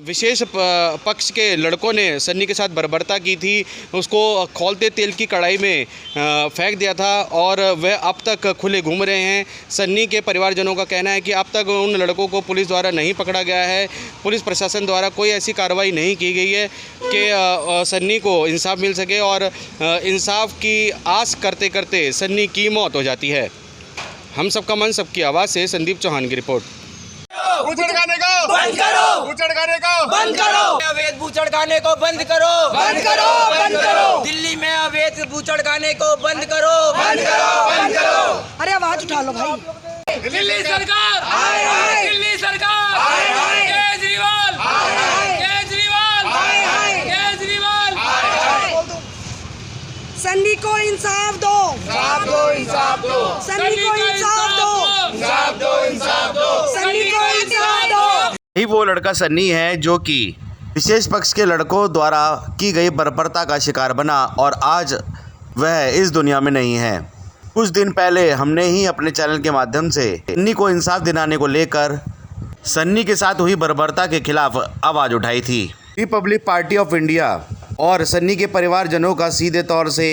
विशेष पक्ष के लड़कों ने सन्नी के साथ बर्बरता की थी, उसको खौलते तेल की कढ़ाई में फेंक दिया था और वह अब तक खुले घूम रहे हैं। सन्नी के परिवारजनों का कहना है कि अब तक उन लड़कों को पुलिस द्वारा नहीं पकड़ा गया है, पुलिस प्रशासन द्वारा कोई ऐसी कार्रवाई नहीं की गई है कि सन्नी को इंसाफ मिल सके और इंसाफ की आस करते करते सन्नी की मौत हो जाती है। हम सबका मन सबकी आवाज़ से संदीप चौहान की रिपोर्ट। बूचड़ खाने को बंद करो, बूचड़ खाने को बंद करो, अवैध बूचड़ खाने को बंद करो, बंद करो, बंद करो। दिल्ली में अवैध बूचड़ खाने को बंद करो, बंद करो, बंद करो। अरे आवाज उठा लो भाई। दिल्ली सरकार, हाय हाय। दिल्ली सरकार, हाय हाय। केजरीवाल, हाय हाय। केजरीवाल, हाय हाय। केजरीवाल, हाय हाय। सन्नी को इंसाफ दो, इंसाफ दो, इंसाफ दो। सन्नी को इंसाफ दो, इंसाफ दो, इंसाफ दो। सन्नी को इंसाफ दो। यही वो लड़का सन्नी है जो कि विशेष पक्ष के लड़कों द्वारा की गई बर्बरता का शिकार बना और आज वह इस दुनिया में नहीं है। कुछ दिन पहले हमने ही अपने चैनल के माध्यम से सन्नी को इंसाफ दिलाने को लेकर सन्नी के साथ हुई बर्बरता के खिलाफ आवाज़ उठाई थी। रिपब्लिक पार्टी ऑफ इंडिया और सन्नी के परिवारजनों का सीधे तौर से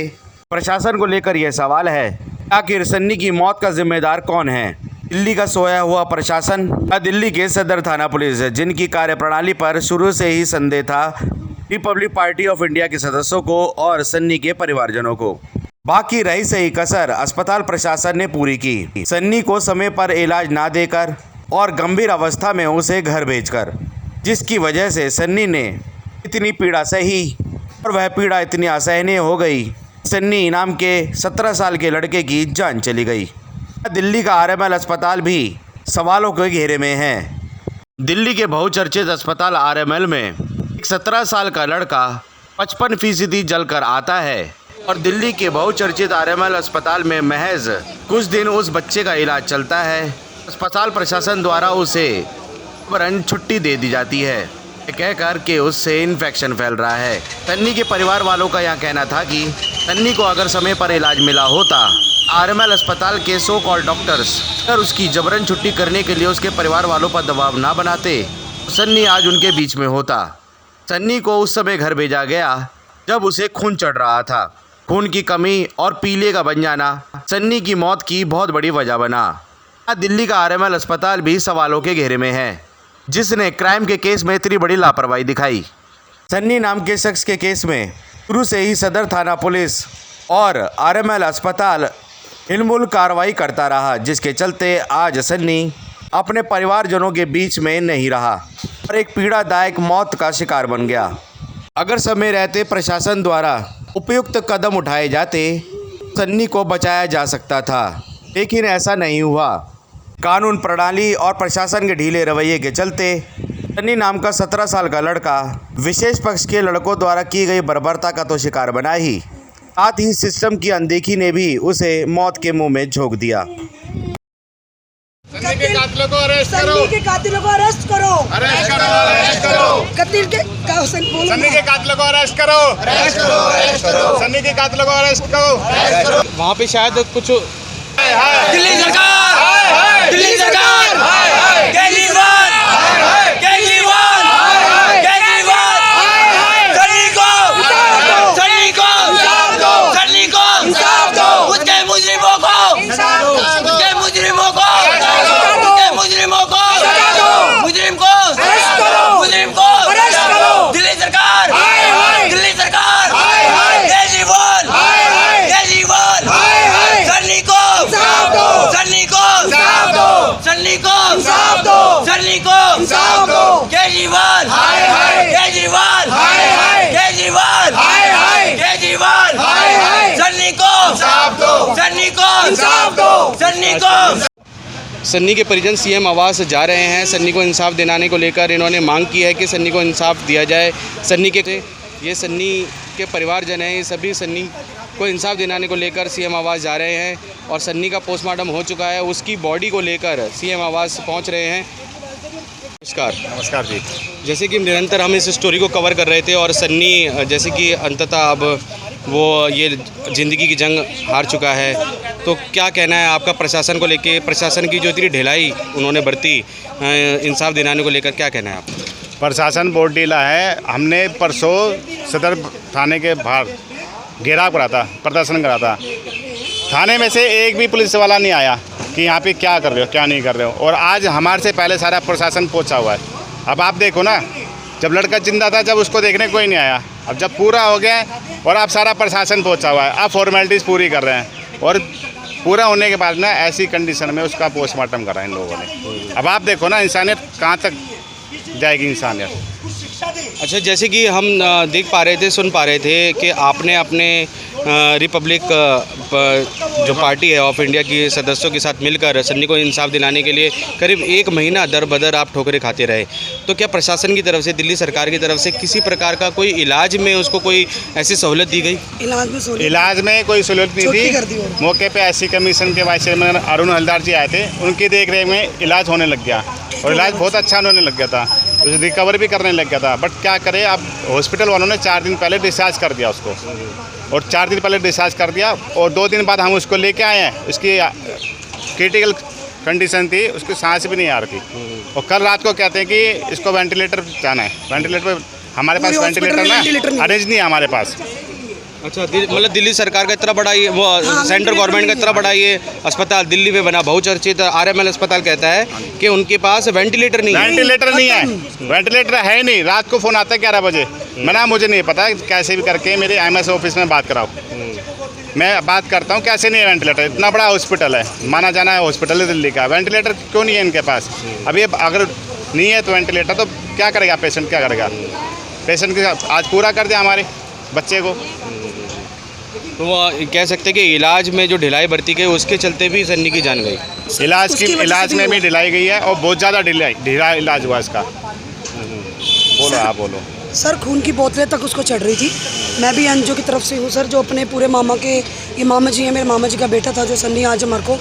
प्रशासन को लेकर यह सवाल है, आखिर सन्नी की मौत का जिम्मेदार कौन है? दिल्ली का सोया हुआ प्रशासन या दिल्ली के सदर थाना पुलिस, जिनकी कार्यप्रणाली पर शुरू से ही संदेह था रिपब्लिक पार्टी ऑफ इंडिया के सदस्यों को और सन्नी के परिवारजनों को। बाकी रही सही कसर अस्पताल प्रशासन ने पूरी की, सन्नी को समय पर इलाज ना देकर और गंभीर अवस्था में उसे घर भेजकर, जिसकी वजह से सन्नी ने इतनी पीड़ा सही और वह पीड़ा इतनी असहनीय हो गई, सन्नी नाम के 17 साल के लड़के की जान चली गई। दिल्ली का आरएमएल अस्पताल भी सवालों के घेरे में है। दिल्ली के बहुचर्चित अस्पताल आरएमएल में एक 17 साल का लड़का 55% जलकर आता है और दिल्ली के बहुचर्चित आरएमएल अस्पताल में महज कुछ दिन उस बच्चे का इलाज चलता है। अस्पताल प्रशासन द्वारा उसे तुरंत छुट्टी दे दी जाती है, कहकर के उससे इन्फेक्शन फैल रहा है। सन्नी के परिवार वालों का यह कहना था कि सन्नी को अगर समय पर इलाज मिला होता, आरएमएल अस्पताल के सो कॉल्ड डॉक्टर्स अगर उसकी जबरन छुट्टी करने के लिए उसके परिवार वालों पर दबाव ना बनाते, सन्नी आज उनके बीच में होता। सन्नी को उस समय घर भेजा गया जब उसे खून चढ़ रहा था। खून की कमी और पीले का बन जाना सन्नी की मौत की बहुत बड़ी वजह बना। दिल्ली का आरएमएल अस्पताल भी सवालों के घेरे में है, जिसने क्राइम के केस में इतनी बड़ी लापरवाही दिखाई। सन्नी नाम के शख्स के केस में शुरू से ही सदर थाना पुलिस और आरएमएल अस्पताल हिलमुल कार्रवाई करता रहा, जिसके चलते आज सन्नी अपने परिवारजनों के बीच में नहीं रहा और एक पीड़ादायक मौत का शिकार बन गया। अगर समय रहते प्रशासन द्वारा उपयुक्त कदम उठाए जाते, सन्नी को बचाया जा सकता था, लेकिन ऐसा नहीं हुआ। कानून प्रणाली और प्रशासन के ढीले रवैये के चलते सन्नी नाम का 17 साल का लड़का विशेष पक्ष के लड़कों द्वारा की गई बर्बरता का तो शिकार बना ही, साथ ही सिस्टम की अनदेखी ने भी उसे मौत के मुंह में झोंक दिया। सन्नी के कातिलों को अरेस्ट करो, सन्नी के कातिलों को अरेस्ट करो, अरेस्ट करो, अरेस्ट करो। कतिल के सन्नी के कातिलों को अरेस्ट करो, अरेस्ट करो, अरेस्ट करो। सन्नी के कातिलों को अरेस्ट करो, अरेस्ट करो। वहाँ पे शायद कुछ दिल्ली सरकार, हाय हाय। दिल्ली सरकार, हाय हाय। केजरीवाल, हाय हाय। केजरीवाल, हाय हाय। केजरीवाल, हाय हाय। सन्नी को, इंसाफ दो, सन्नी को, इंसाफ दो, सन्नी को, इंसाफ दो, उसके मुजरिमों को, इंसाफ दो, उसके मुजरिमों को, इंसाफ दो, उसके मुजरिमों को, इंसाफ दो, मुजरिम को, अरेस्ट करो, मुजरिम को, अरेस्ट करो। दिल्ली सरकार, हाय हाय। दिल्ली सरकार, हाय हाय। केजरीवाल, हाय हाय। केजरीवाल, हाय हाय। सन्नी को, इंसाफ दो, सन्नी को, इंसाफ दो, सन्नी को, इंसाफ दो, सन्नी को, इंसाफ दो। केजरीवाल, हाय हाय। केजरीवाल, हाय हाय। केजरीवाल, हाय हाय। केजरीवाल, हाय हाय। सन्नी को, इंसाफ दो, सन्नी को, इंसाफ दो, सन्नी को। सन्नी के परिजन सीएम आवास जा रहे हैं। सन्नी को इंसाफ दिलाने को लेकर इन्होंने मांग की है कि सन्नी को इंसाफ दिया जाए। सन्नी के परिवारजन हैं, ये सभी सन्नी को इंसाफ दिलाने को लेकर सीएम आवास जा रहे हैं और सन्नी का पोस्टमार्टम हो चुका है, उसकी बॉडी को लेकर सीएम आवास पहुंच रहे हैं। नमस्कार। नमस्कार जी। जैसे कि निरंतर हम इस स्टोरी को कवर कर रहे थे और सन्नी जैसे कि अंततः अब वो ये ज़िंदगी की जंग हार चुका है, तो क्या कहना है आपका प्रशासन को लेके? प्रशासन की जो इतनी ढिलाई उन्होंने बरती इंसाफ दिलाने को लेकर, क्या कहना है आप? प्रशासन बहुत ढीला है। हमने परसों सदर थाने के बाहर घेराव करा था, प्रदर्शन करा था। थाने में से एक भी पुलिस वाला नहीं आया कि यहाँ पे क्या कर रहे हो, क्या नहीं कर रहे हो। और आज हमारे से पहले सारा प्रशासन पहुँचा हुआ है। अब आप देखो ना, जब लड़का जिंदा था जब उसको देखने कोई नहीं आया, अब जब पूरा हो गया और अब सारा प्रशासन पहुँचा हुआ है, अब फॉर्मेलिटीज़ पूरी कर रहे हैं। और पूरा होने के बाद ना ऐसी कंडीशन में उसका पोस्टमार्टम करा इन लोगों ने। अब आप देखो ना, इंसानियत कहाँ तक जाएगी इंसानियत। अच्छा, जैसे कि हम देख पा रहे थे, सुन पा रहे थे कि आपने अपने रिपब्लिक जो पार्टी है ऑफ इंडिया की सदस्यों के साथ मिलकर सन्नी को इंसाफ दिलाने के लिए करीब 1 महीना दर बदर आप ठोकरें खाते रहे। तो क्या प्रशासन की तरफ से, दिल्ली सरकार की तरफ से किसी प्रकार का कोई इलाज में उसको कोई ऐसी सहूलत दी गई? इलाज में कोई सहूलत नहीं थी। मौके पे एससी कमीशन के वाइस चेयरमैन अरुण हलदार जी आए थे, उनकी देख रेख में इलाज होने लग गया और इलाज बहुत अच्छा होने लग गया था, रिकवर भी करने लग गया था। बट क्या करे, अब हॉस्पिटल वालों ने 4 दिन पहले डिस्चार्ज कर दिया उसको, और 4 दिन पहले डिस्चार्ज कर दिया और 2 दिन बाद हम उसको लेके आए हैं। उसकी क्रिटिकल कंडीशन थी, उसकी सांस भी नहीं आ रही थी। और कल रात को कहते हैं कि इसको वेंटिलेटर जाना है। वेंटिलेटर पे हमारे पास वेंटिलेटर ना अरेंज नहीं है हमारे पास। अच्छा, मतलब दिल्ली सरकार का इतना बड़ा ये वो सेंट्रल गवर्नमेंट का इतना बड़ा ये अस्पताल दिल्ली में बना, बहुचर्चित RML अस्पताल कहता है कि उनके पास वेंटिलेटर नहीं है। वेंटिलेटर नहीं है, वेंटिलेटर है ही नहीं। रात को फ़ोन आता है 11 बजे, मैंने मुझे नहीं पता, कैसे भी करके मेरे MS ऑफिस में बात कराओ। मैं बात करता हूँ, कैसे नहीं है वेंटिलेटर? इतना बड़ा हॉस्पिटल है, माना जाना है हॉस्पिटल है दिल्ली का, वेंटिलेटर क्यों नहीं है इनके पास? अभी अगर नहीं है तो वेंटिलेटर तो क्या करेगा पेशेंट, क्या करेगा पेशेंट? के आज पूरा कर दिया हमारे बच्चे को। तो वो कह सकते हैं कि इलाज में जो ढिलाई बरती गई उसके चलते भी सन्नी की जान गई। इलाज में भी ढिलाई गई है और बहुत ज़्यादा ढिला इलाज हुआ इसका। बोलो आप बोलो। सर, खून की बोतलें तक उसको चढ़ रही थी। मैं भी एनजीओ की तरफ से हूँ सर, जो अपने पूरे मामा के, ये मामा जी हैं, मेरे मामा जी का बेटा था जो सन्नी आज हमारे को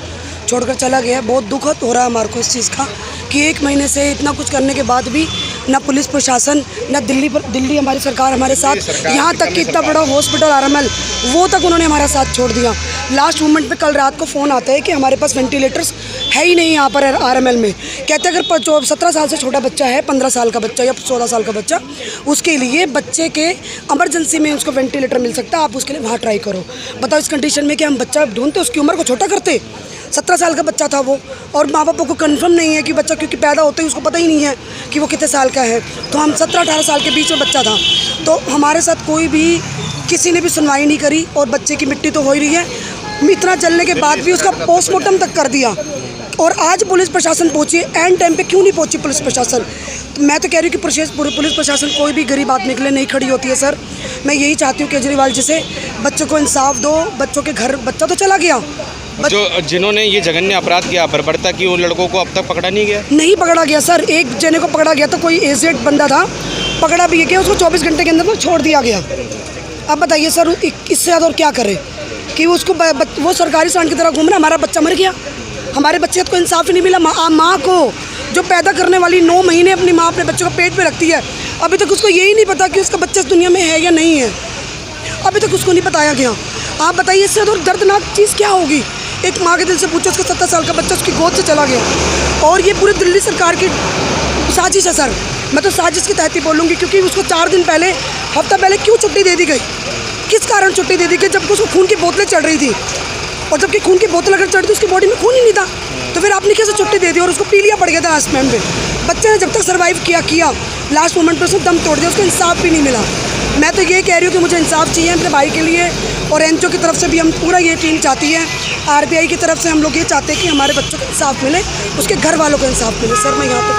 छोड़कर चला गया। बहुत दुख हो रहा है हमारे को इस चीज़ का कि 1 महीने से इतना कुछ करने के बाद भी ना पुलिस प्रशासन, ना दिल्ली हमारी सरकार हमारे साथ, यहाँ तक कि इतना बड़ा हॉस्पिटल RML वो तक उन्होंने हमारा साथ छोड़ दिया। लास्ट मोमेंट पे कल रात को फ़ोन आता है कि हमारे पास वेंटिलेटर्स है ही नहीं यहाँ पर RML में। कहते हैं अगर 17 साल से छोटा बच्चा है, 15 साल का बच्चा या 14 साल का बच्चा, उसके लिए बच्चे के इमरजेंसी में उसको वेंटिलेटर मिल सकता है, आप उसके लिए वहाँ ट्राई करो। बताओ इस कंडीशन में कि हम बच्चा ढूंढते, उसकी उम्र को छोटा करते। 17 साल का बच्चा था वो, और माँ बापों को कंफर्म नहीं है कि बच्चा, क्योंकि पैदा होते ही उसको पता ही नहीं है कि वो कितने साल का है। तो हम 17-18 साल के बीच में बच्चा था, तो हमारे साथ कोई भी किसी ने भी सुनवाई नहीं करी और बच्चे की मिट्टी तो हो ही रही है। इतना चलने के बाद भी उसका पोस्टमार्टम तक कर दिया। और आज पुलिस प्रशासन पहुँची, एंड टाइम पे क्यों नहीं पहुँची पुलिस प्रशासन? तो मैं तो कह रही हूँ कि पुलिस प्रशासन कोई भी गरीब आदमी के लिए नहीं खड़ी होती है सर। मैं यही चाहती हूँ केजरीवाल जी से, बच्चों को इंसाफ दो। बच्चों के घर, बच्चा तो चला गया, जो जिन्होंने ये जघन्य अपराध किया, बर्बरता की, उन लड़कों को अब तक पकड़ा नहीं गया? नहीं पकड़ा गया सर। एक जने को पकड़ा गया, तो कोई एजेड बंदा था, पकड़ा भी गया, उसको 24 घंटे के अंदर तो छोड़ दिया गया। अब बताइए सर, इससे ज़्यादा और क्या करे कि उसको वो सरकारी सांड की तरह घूम रहा, हमारा बच्चा मर गया, हमारे बच्चे को इंसाफ ही नहीं मिला। माँ को जो पैदा करने वाली 9 महीने अपनी माँ अपने बच्चे को पेट पे रखती है, अभी तक उसको यही नहीं पता कि उसका बच्चा इस दुनिया में है या नहीं है, अभी तक उसको नहीं बताया गया। आप बताइए इससे और दर्दनाक चीज़ क्या होगी? एक माँ के दिल से पूछो, उसका 17 साल का बच्चा उसकी गोद से चला गया, और ये पूरी दिल्ली सरकार की साजिश है सर। मैं तो साजिश के तहत ही बोलूँगी, क्योंकि उसको 4 दिन पहले, हफ्ता पहले क्यों छुट्टी दे दी गई? किस कारण छुट्टी दे दी गई? जबकि उसको खून की बोतलें चढ़ रही थी, और जबकि खून की बोतल अगर चढ़ती उसकी बॉडी में खून ही नहीं था, तो फिर आपने कैसे छुट्टी दे दी? और उसको पीलिया पड़ गया था लास्ट मोमेंट पे। बच्चे ने जब तक सर्वाइव किया लास्ट मोमेंट पर उसको दम तोड़ दिया, उसको इंसाफ भी नहीं मिला। मैं तो ये कह रही हूँ कि मुझे इंसाफ चाहिए अपने भाई के लिए, और एनजीओ की तरफ से भी हम पूरा ये टीम चाहती है, RBI की तरफ से हम लोग ये चाहते हैं कि हमारे बच्चों को इंसाफ मिले, उसके घर वालों को इंसाफ मिले। सर, मैं यहाँ तक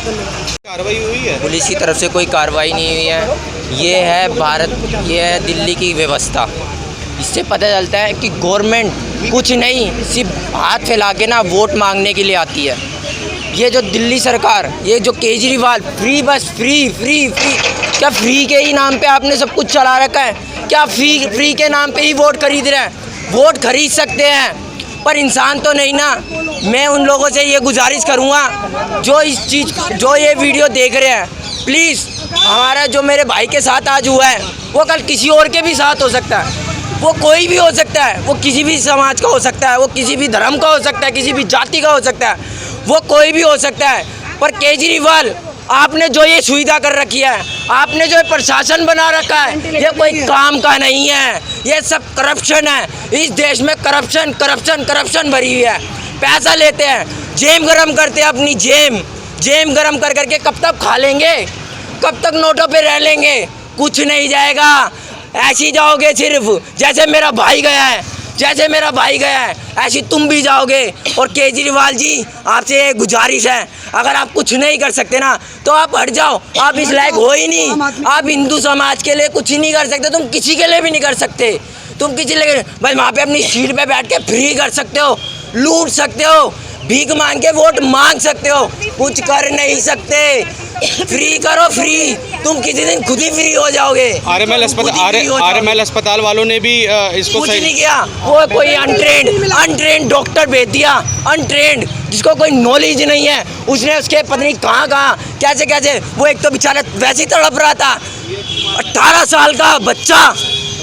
धन्यवाद। कार्रवाई हुई है? पुलिस की तरफ से कोई कार्रवाई नहीं हुई है। ये है भारत, ये है दिल्ली की व्यवस्था। इससे पता चलता है कि गवर्नमेंट कुछ नहीं, सिर्फ हाथ फैला के ना वोट मांगने के लिए आती है। ये जो दिल्ली सरकार, ये जो केजरीवाल, फ्री बस फ्री फ्री फ्री, क्या फ्री के ही नाम पे आपने सब कुछ चला रखा है? क्या फ्री के नाम पे ही वोट खरीद रहे हैं? वोट खरीद सकते हैं पर इंसान तो नहीं ना। मैं उन लोगों से ये गुजारिश करूँगा जो इस चीज़, जो ये वीडियो देख रहे हैं, प्लीज़, हमारा जो मेरे भाई के साथ आज हुआ है वो कल किसी और के भी साथ हो सकता है। वो कोई भी हो सकता है, वो किसी भी समाज का हो सकता है, वो किसी भी धर्म का हो सकता है, किसी भी जाति का हो सकता है, वो कोई भी हो सकता है। पर केजरीवाल आपने जो ये सुविधा कर रखी है, आपने जो प्रशासन बना रखा है, ये कोई काम का नहीं है, ये सब करप्शन है। इस देश में करप्शन करप्शन करप्शन भरी हुई है। पैसा लेते हैं, जेब गरम करते हैं, अपनी जेब गरम कर करके कब तक खा लेंगे, कब तक नोटों पे रह लेंगे, कुछ नहीं जाएगा। ऐसे ही जाओगे सिर्फ जैसे मेरा भाई गया है, जैसे मेरा भाई गया है ऐसे तुम भी जाओगे। और केजरीवाल जी, आपसे एक गुजारिश है, अगर आप कुछ नहीं कर सकते ना तो आप हट जाओ, आप इस लायक हो ही नहीं। आप हिंदू समाज के लिए कुछ ही नहीं कर सकते, तुम किसी के लिए भी नहीं कर सकते। तुम किसी लिए भाई वहाँ पे अपनी सीट पे बैठ के फ्री कर सकते हो, लूट सकते हो, भीख मांग के वोट मांग सकते हो, कुछ कर नहीं सकते। फ्री करो फ्री, तुम किसी दिन खुद ही फ्री हो जाओगे। आरएमएल अस्पताल वालों ने भी इसको कुछ नहीं किया, वो कोई अनट्रेंड डॉक्टर भेज दिया, अनट्रेंड, जिसको कोई नॉलेज नहीं है, उसने उसके पता नहीं कहाँ कैसे वो एक तो बेचारा वैसे ही तड़प रहा था। 18 साल का बच्चा,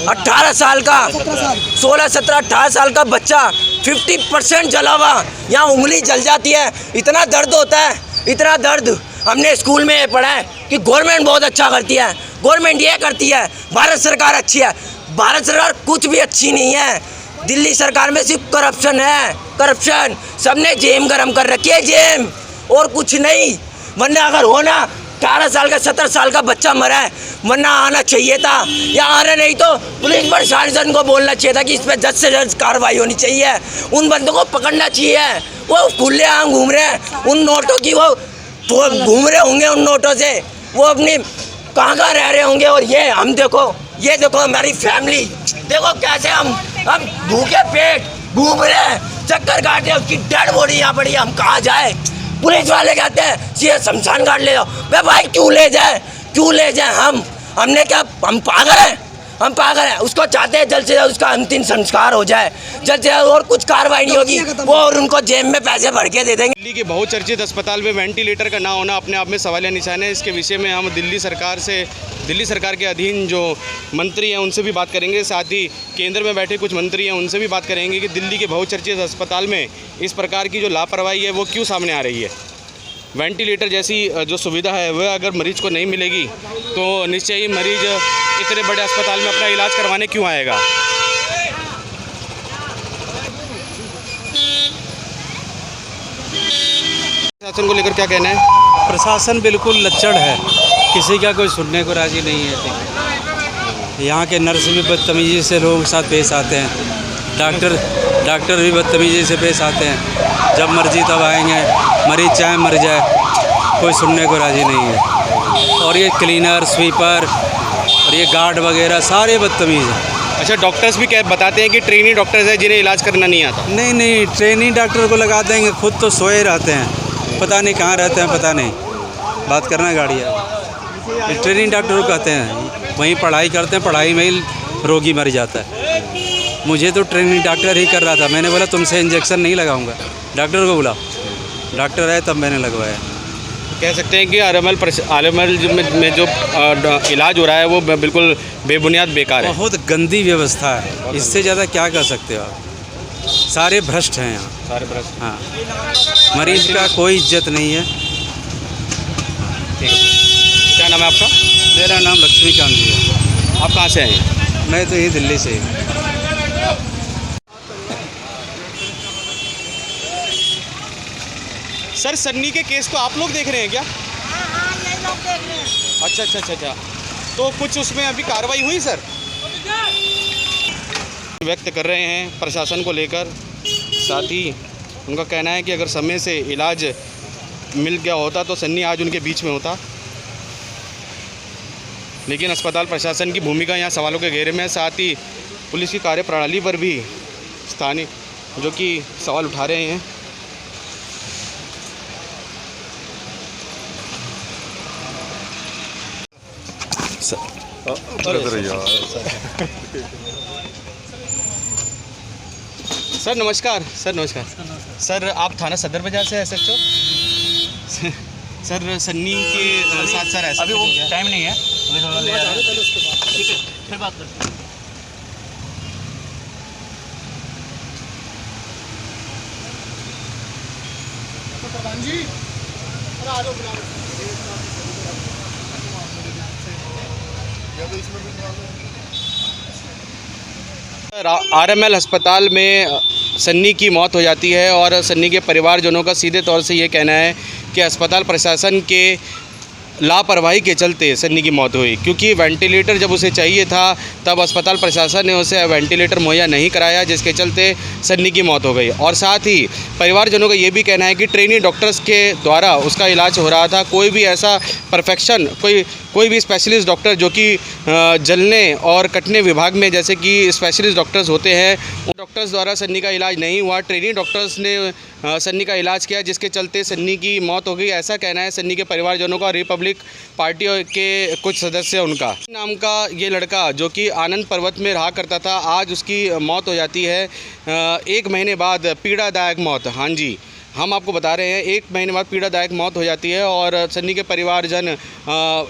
18 साल का 16, 17, 18 साल का बच्चा 50% जला हुआ, यहाँ उंगली जल जाती है, इतना दर्द होता है, इतना दर्द। हमने स्कूल में ये पढ़ा है कि गवर्नमेंट बहुत अच्छा करती है, गवर्नमेंट ये करती है, भारत सरकार अच्छी है। भारत सरकार कुछ भी अच्छी नहीं है, दिल्ली सरकार में सिर्फ करप्शन है, करप्शन। सबने जेब गरम कर रखी है, जेब, और कुछ नहीं। वरना अगर हो ना 18 साल का 17 साल का बच्चा मरा है, वरना आना चाहिए था, या आना नहीं तो पुलिस प्रशासन को बोलना चाहिए था कि इस पर जल्द से जल्द कार्रवाई होनी चाहिए, उन बंदों को पकड़ना चाहिए। वो खुले आम घूम रहे हैं, उन नोटों की वो घूम रहे होंगे, उन नोटों से वो अपनी कहाँ रह रहे होंगे। और ये हम देखो, ये देखो हमारी फैमिली, देखो कैसे हम भूखे पेट घूम रहे हैं, चक्कर काट रहे हैं, उसकी डेड बॉडी यहाँ पड़ी है, हम कहाँ जाए। पुलिस वाले कहते हैं सीधे शमशान घाट ले जाओ। भाई क्यों ले जाए हमने क्या, हम पागल हैं। उसको चाहते हैं जल्द से जल्द उसका अंतिम संस्कार हो जाए, जल्द से जल्द, और कुछ कार्रवाई नहीं होगी वो, और उनको जेब में पैसे भर के दे देंगे। दिल्ली के बहुचर्चित अस्पताल में वेंटिलेटर का ना होना अपने आप में सवालिया निशान है। इसके विषय में हम दिल्ली सरकार के अधीन जो मंत्री हैं उनसे भी बात करेंगे, साथ ही केंद्र में बैठे कुछ मंत्री हैं उनसे भी बात करेंगे कि दिल्ली के बहुचर्चित अस्पताल में इस प्रकार की जो लापरवाही है वो क्यों सामने आ रही है। वेंटिलेटर जैसी जो सुविधा है वह अगर मरीज को नहीं मिलेगी तो निश्चय ही मरीज इतने बड़े अस्पताल में अपना इलाज करवाने क्यों आएगा। प्रशासन को लेकर क्या कहना है? प्रशासन बिल्कुल लच्चड़ है, किसी का कोई सुनने को राजी नहीं है। यहाँ के नर्स भी बदतमीजी से लोगों के साथ पेश आते हैं, डॉक्टर भी बदतमीजी से पेश आते हैं। जब मर्जी तब आएंगे, मरीज चाहे मर जाए, कोई सुनने को राजी नहीं है। और ये क्लीनर, स्वीपर और ये गार्ड वगैरह सारे बदतमीज़ हैं। अच्छा, डॉक्टर्स भी क्या बताते हैं कि ट्रेनी डॉक्टर्स हैं जिन्हें इलाज करना नहीं आता? नहीं, ट्रेनिंग डॉक्टर को लगा देंगे, खुद तो सोए रहते हैं, पता नहीं कहाँ रहते हैं, पता नहीं। बात करना गाड़ी है, ट्रेनिंग डॉक्टर को कहते हैं, वहीं पढ़ाई करते हैं, पढ़ाई में ही रोगी मर जाता है। मुझे तो ट्रेनिंग डॉक्टर ही कर रहा था, मैंने बोला तुमसे इंजेक्शन नहीं लगाऊंगा, डॉक्टर को बोला, डॉक्टर आए तब मैंने लगवाया। कह सकते हैं कि आरएमएल में जो इलाज हो रहा है वो बिल्कुल बेबुनियाद बेकार है। बहुत गंदी व्यवस्था है, इससे ज़्यादा क्या कर सकते हो आप। सारे भ्रष्ट हैं यहाँ, सारे भ्रष्ट। हाँ, मरीज का कोई इज्जत नहीं है। ठीक है, क्या नाम है आपका? मेरा नाम लक्ष्मीकांत जी है। आप कहाँ से आए हैं? मैं तो यही दिल्ली से ही। सर, सन्नी के केस को आप लोग देख रहे हैं क्या? हाँ, ये लोग देख रहे हैं। अच्छा। तो कुछ उसमें अभी कार्रवाई हुई सर? व्यक्त कर रहे हैं प्रशासन को लेकर, साथ ही उनका कहना है कि अगर समय से इलाज मिल गया होता तो सन्नी आज उनके बीच में होता। लेकिन अस्पताल प्रशासन की भूमिका यहाँ सवालों के घेरे में है, साथ ही पुलिस की कार्यप्रणाली पर भी स्थानीय जो कि सवाल उठा रहे हैं। सर नमस्कार। सर आप थाना सदर बाजार से SHO? सर सन्नी के साथ सर ऐसा अभी वो टाइम नहीं है, अभी थोड़ा ले आ रहे हैं। ठीक है, फिर बात करते हैं। प्रधान जी, आ जाओ। आरएमएल अस्पताल में सन्नी की मौत हो जाती है और सन्नी के परिवारजनों का सीधे तौर से ये कहना है कि अस्पताल प्रशासन के लापरवाही के चलते सन्नी की मौत हुई, क्योंकि वेंटिलेटर जब उसे चाहिए था तब अस्पताल प्रशासन ने उसे वेंटिलेटर मुहैया नहीं कराया, जिसके चलते सन्नी की मौत हो गई। और साथ ही परिवारजनों का ये भी कहना है कि ट्रेनी डॉक्टर्स के द्वारा उसका इलाज हो रहा था। कोई भी ऐसा परफेक्शन कोई भी स्पेशलिस्ट डॉक्टर जो कि जलने और कटने विभाग में जैसे कि स्पेशलिस्ट डॉक्टर्स होते हैं, उन डॉक्टर्स द्वारा सन्नी का इलाज नहीं हुआ। ट्रेनी डॉक्टर्स ने सन्नी का इलाज किया, जिसके चलते सन्नी की मौत हो गई। ऐसा कहना है सन्नी के परिवारजनों का। रिपब्लिक पार्टी के कुछ सदस्य उनका नाम का ये लड़का जो कि आनंद पर्वत में रहा करता था, आज उसकी मौत हो जाती है 1 महीने बाद। पीड़ादायक मौत, हाँ जी, हम आपको बता रहे हैं 1 महीने बाद पीड़ादायक मौत हो जाती है। और सन्नी के परिवारजन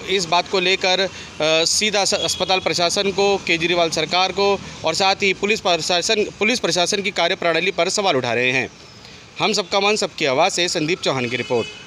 इस बात को लेकर सीधा अस्पताल प्रशासन को, केजरीवाल सरकार को और साथ ही पुलिस प्रशासन की कार्यप्रणाली पर सवाल उठा रहे हैं। हम सबका मन, सबकी आवाज़ से संदीप चौहान की रिपोर्ट।